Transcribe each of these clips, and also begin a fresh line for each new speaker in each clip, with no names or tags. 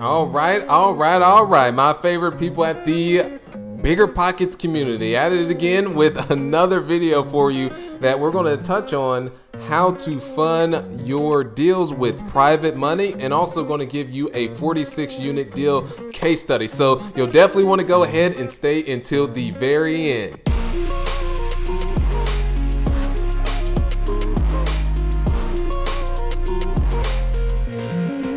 All right. My favorite people at the BiggerPockets community at it again with another video for you that we're going to touch on how to fund your deals with private money, and also going to give you a 46 unit deal case study. So you'll definitely want to go ahead and stay until the very end.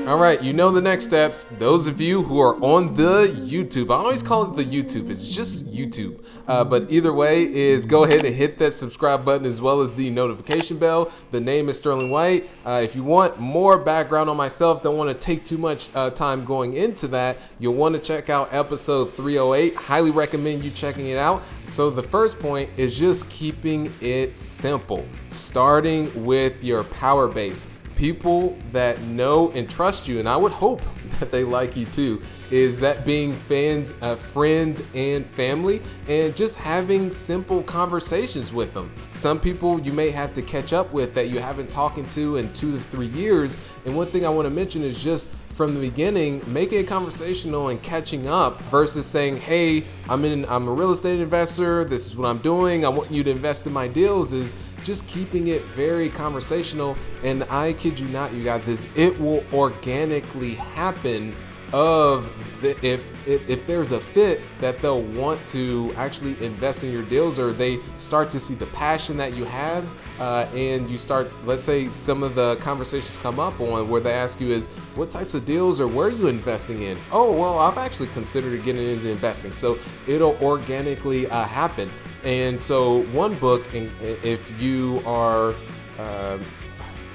All right, you know the next steps. Those of you who are on the YouTube, I always call it the YouTube, it's just YouTube. But either way is go ahead and hit that subscribe button as well as the notification bell. The name is Sterling White. If you want more background on myself, don't want to take too much time going into that, you'll want to check out episode 308. Highly recommend you checking it out. So the first point is just keeping it simple, starting with your power base. People that know and trust you, and I would hope that they like you too, is that being fans, friends and family, and just having simple conversations with them. Some people you may have to catch up with that you haven't talked to in 2 to 3 years. And one thing I want to mention is just from the beginning, making it conversational and catching up versus saying, hey, I'm a real estate investor, this is what I'm doing, I want you to invest in my deals, is just keeping it very conversational. And I kid you not, you guys, is it will organically happen if there's a fit that they'll want to actually invest in your deals, or they start to see the passion that you have, and you start, let's say some of the conversations come up on where they ask you is, what types of deals or where are you investing in? Oh, well, I've actually considered getting into investing. So it'll organically happen. And so one book, if you are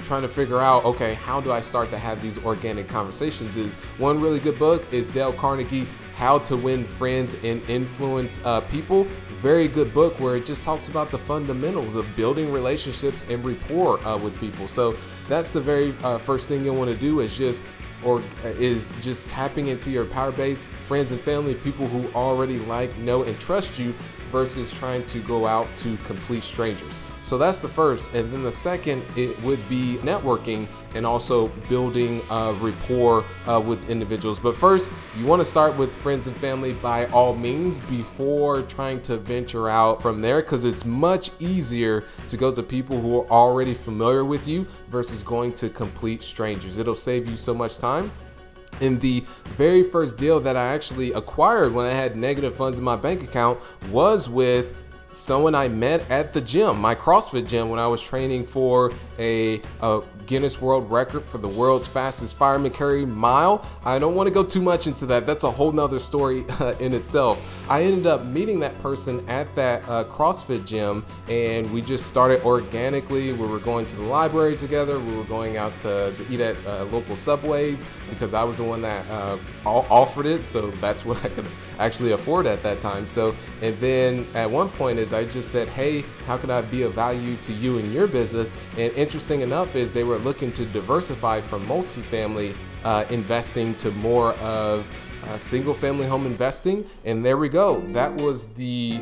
trying to figure out, okay, how do I start to have these organic conversations, is one really good book is Dale Carnegie, How to Win Friends and Influence People. Very good book where it just talks about the fundamentals of building relationships and rapport with people. So that's the very first thing you'll want to do is just tapping into your power base, friends and family, people who already like, know, and trust you, versus trying to go out to complete strangers. So that's the first. And then the second, it would be networking and also building rapport with individuals. But first, you want to start with friends and family by all means before trying to venture out from there, because it's much easier to go to people who are already familiar with you versus going to complete strangers. It'll save you so much time. And the very first deal that I actually acquired when I had negative funds in my bank account was with someone I met at the gym, my CrossFit gym, when I was training for a Guinness World Record for the world's fastest fireman carry mile. I don't want to go too much into that. That's a whole nother story in itself. I ended up meeting that person at that CrossFit gym, and we just started organically. We were going to the library together. We were going out to eat at local Subways because I was the one that offered it. So that's what I could actually afford at that time. So, and then at one point is I just said, hey, how can I be of value to you and your business? And interesting enough is they were looking to diversify from multifamily investing to more of single family home investing. And there we go. That was the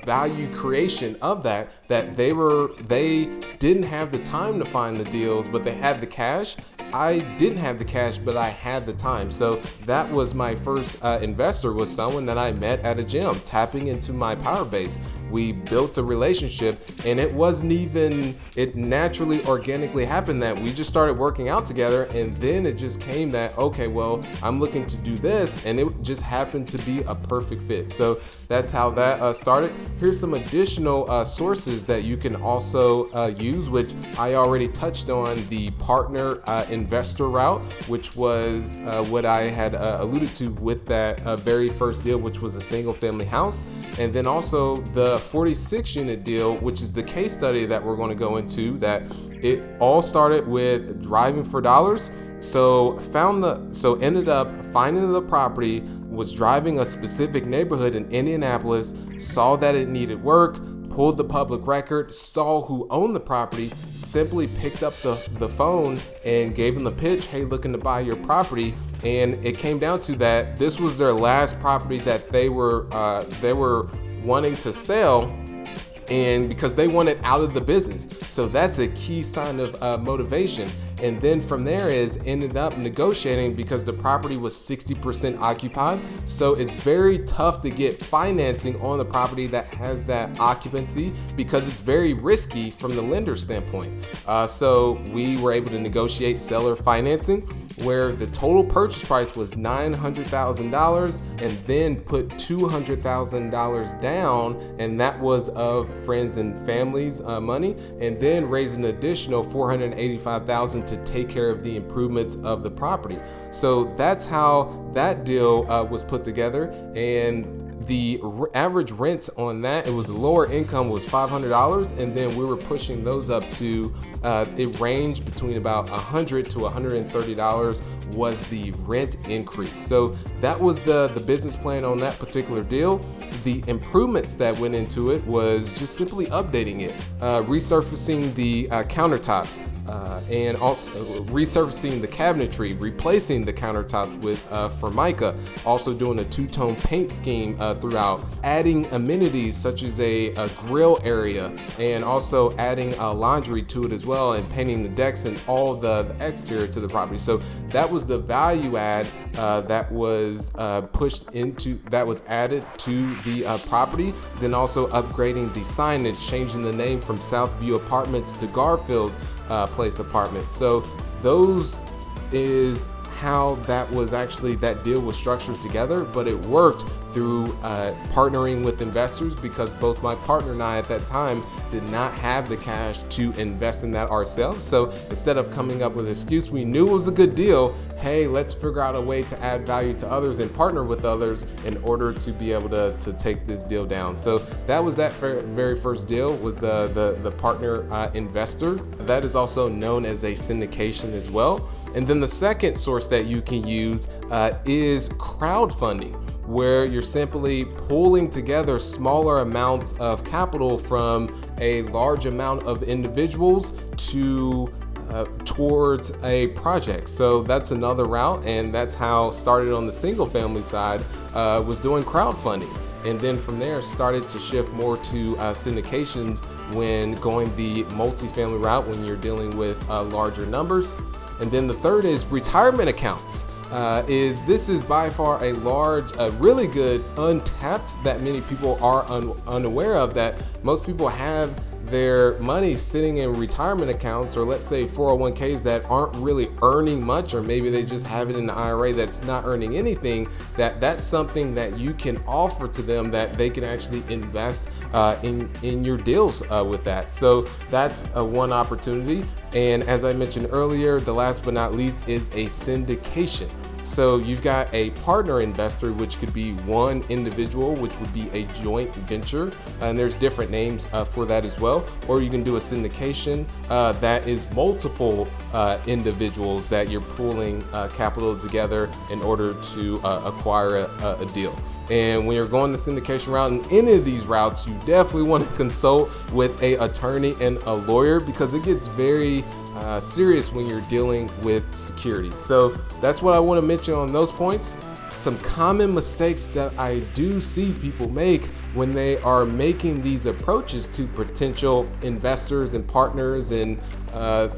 value creation of that they didn't have the time to find the deals, but they had the cash. I didn't have the cash, but I had the time. So that was my first investor, was someone that I met at a gym, tapping into my power base. We built a relationship, and it naturally, organically happened that we just started working out together. And then it just came that, okay, well, I'm looking to do this, and it just happened to be a perfect fit. So that's how that started. Here's some additional sources that you can also use, which I already touched on, the partner investor route, which was what I had alluded to with that very first deal, which was a single family house. And then also the 46 unit deal, which is the case study that we're going to go into, that it all started with driving for dollars. So ended up finding the property, was driving a specific neighborhood in Indianapolis, saw that it needed work, pulled the public record, saw who owned the property, simply picked up the phone and gave them the pitch, hey, looking to buy your property. And it came down to that this was their last property that they were wanting to sell, and because they wanted out of the business. So that's a key sign of motivation. And then from there is ended up negotiating because the property was 60% occupied. So it's very tough to get financing on the property that has that occupancy because it's very risky from the lender standpoint. So we were able to negotiate seller financing, where the total purchase price was $900,000 and then put $200,000 down, and that was of friends and family's money, and then raised an additional $485,000 to take care of the improvements of the property. So that's how that deal was put together. And the average rents on that, it was lower income, was $500, and then we were pushing those up to it ranged between about $100 to $130 was the rent increase. So that was the business plan on that particular deal. The improvements that went into it was just simply updating it, resurfacing the countertops, and also resurfacing the cabinetry, replacing the countertops with Formica, also doing a two-tone paint scheme throughout, adding amenities such as a grill area, and also adding a laundry to it as well, and painting the decks and all the exterior to the property. So that was the value add that was that was added to the property. Then also upgrading the signage, changing the name from Southview Apartments to Garfield Place Apartments. So those is how that deal was structured together, but it worked through partnering with investors, because both my partner and I at that time did not have the cash to invest in that ourselves. So instead of coming up with an excuse, we knew it was a good deal. Hey, let's figure out a way to add value to others and partner with others in order to be able to take this deal down. So that was that very first deal, was the partner investor. That is also known as a syndication as well. And then the second source that you can use is crowdfunding, where you're simply pulling together smaller amounts of capital from a large amount of individuals to towards a project. So that's another route, and that's how started on the single family side, was doing crowdfunding. And then from there started to shift more to syndications when going the multifamily route, when you're dealing with larger numbers. And then the third is retirement accounts. This is by far a large, really good untapped that many people are unaware of, that most people have their money sitting in retirement accounts, or let's say 401ks that aren't really earning much, or maybe they just have it in the IRA that's not earning anything. That's something that you can offer to them, that they can actually invest in your deals with that. So that's one opportunity. And as I mentioned earlier, the last but not least is a syndication. So you've got a partner investor, which could be one individual, which would be a joint venture, and there's different names for that as well. Or you can do a syndication that is multiple individuals that you're pooling capital together in order to acquire a deal. And when you're going the syndication route, in any of these routes, you definitely want to consult with an attorney and a lawyer, because it gets very serious when you're dealing with security. So that's what I want to mention on those points. Some common mistakes that I do see people make when they are making these approaches to potential investors and partners, and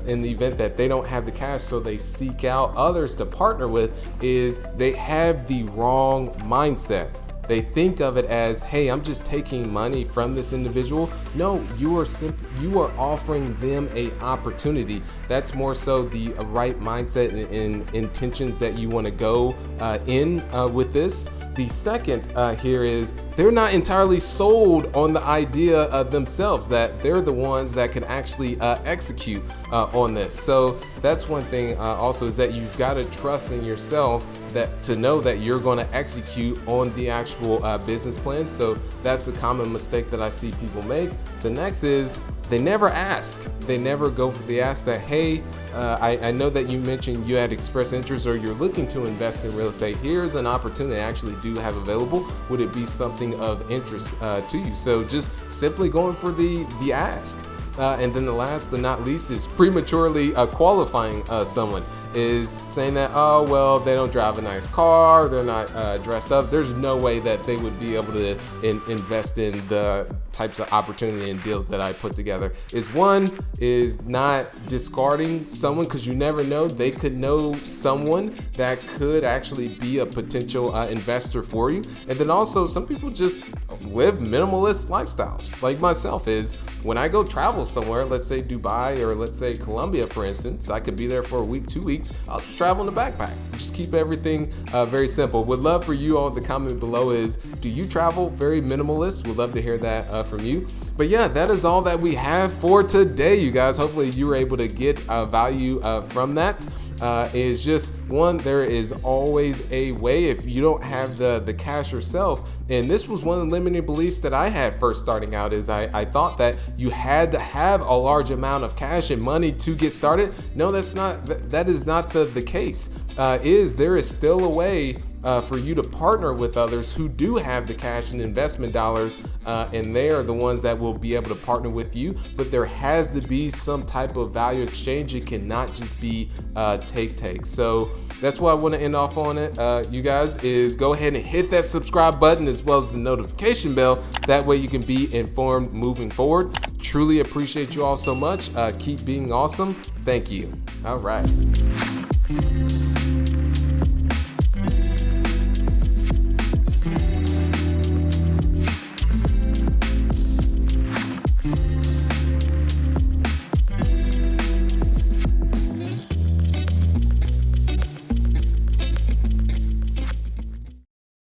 in the event that they don't have the cash, so they seek out others to partner with, is they have the wrong mindset. They think of it as, hey, I'm just taking money from this individual. No, you are offering them a opportunity. That's more so the right mindset and intentions that you want to go in with this. The second here is they're not entirely sold on the idea of themselves, that they're the ones that can actually execute on this. So that's one thing also, is that you've got to trust in yourself that to know that you're going to execute on the actual business plan. So that's a common mistake that I see people make. The next is they never ask. They never go for the ask that, hey, I know that you mentioned you had expressed interest, or you're looking to invest in real estate. Here's an opportunity I actually do have available. Would it be something of interest to you? So just simply going for the ask. And then the last but not least is prematurely qualifying someone. is saying that, oh, well, they don't drive a nice car, they're not dressed up. There's no way that they would be able to invest in the types of opportunity and deals that I put together. One is not discarding someone, because you never know, they could know someone that could actually be a potential investor for you. And then also, some people just live minimalist lifestyles, like myself. Is when I go travel somewhere, let's say Dubai or let's say Colombia, for instance, I could be there for a week, 2 weeks. I'll just travel in a backpack. Just keep everything very simple. Would love for you all to comment below is, do you travel very minimalist? Would love to hear that from you. But yeah, that is all that we have for today, you guys. Hopefully you were able to get value from that. Is just one, there is always a way if you don't have the cash yourself. And this was one of the limiting beliefs that I had first starting out, is I thought that you had to have a large amount of cash and money to get started. No, that is not the case. There is still a way for you to partner with others who do have the cash and investment dollars, and they are the ones that will be able to partner with you. But there has to be some type of value exchange. It cannot just be take. So that's what I want to end off on it. You guys, is go ahead and hit that subscribe button as well as the notification bell. That way you can be informed moving forward. Truly appreciate you all so much. Keep being awesome. Thank you. All right.